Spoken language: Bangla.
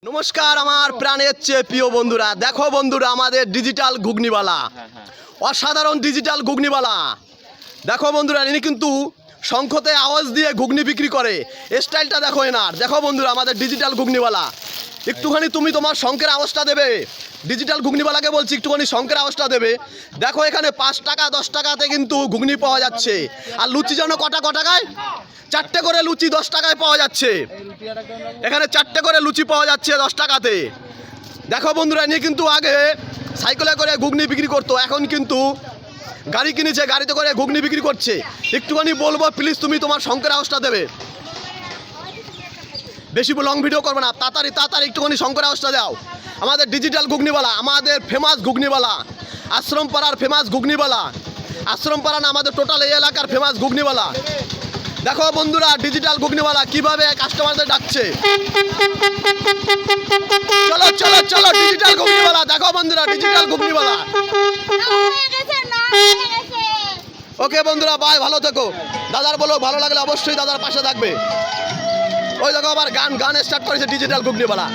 নমস্কার আমার প্রাণের চেয়ে প্রিয় বন্ধুরা, দেখো বন্ধুরা আমাদের ডিজিটাল ঘুগনিওয়ালা, অসাধারণ ডিজিটাল ঘুগনিওয়ালা। দেখো বন্ধুরা, ইনি কিন্তু শঙ্খতে আওয়াজ দিয়ে ঘুগনি বিক্রি করে, স্টাইলটা দেখো এনার। দেখো বন্ধুরা আমাদের ডিজিটাল ঘুগনিওয়ালা, একটুখানি তুমি তোমার শঙ্খের আওয়াজটা দেবে। ডিজিটাল ঘুগনিওয়ালাকে বলছি একটুখানি শঙ্খের আওয়াজটা দেবে। দেখো এখানে 5 টাকা 10 টাকাতে কিন্তু ঘুগনি পাওয়া যাচ্ছে। আর লুচি যেন কটা টাকায়? 4টে করে লুচি 10 টাকায় পাওয়া যাচ্ছে। এখানে 4টে করে লুচি পাওয়া যাচ্ছে 10 টাকাতে। দেখো বন্ধুরা, নিয়ে কিন্তু আগে সাইকেলে করে ঘুগনি বিক্রি করতো, এখন কিন্তু গাড়ি কিনেছে, গাড়িতে করে ঘুগনি বিক্রি করছে। একটুখানি বলবো প্লিজ তুমি তোমার শঙ্কর আওয়াজটা দেবে। বেশি লং ভিডিও করবে না, তাড়াতাড়ি একটুখানি শঙ্কর আওয়াজটা দাও। আমাদের ডিজিটাল ঘুগনিওয়ালা, আমাদের ফেমাস ঘুগনিওয়ালা, আশ্রমপাড়ার ফেমাস ঘুগনিওয়ালা। আশ্রমপাড়া না, আমাদের টোটাল এই এলাকার ফেমাস ঘুগনিওয়ালা। দেখো বন্ধুরা ডিজিটাল ঘুগনিওয়ালা কিভাবে কাস্টমারদের ডাকছে। চলো চলো চলো ডিজিটাল ঘুগনিওয়ালা, দেখো বন্ধুরা ডিজিটাল ঘুগনিওয়ালা। ওকে বন্ধুরা, বাই, ভালো থেকো। দাদার বলো ভালো লাগলে অবশ্যই দাদার পাশে থাকবে। ওই দেখো আবার গান স্টার্ট করেছে ডিজিটাল ঘুগনিওয়ালা।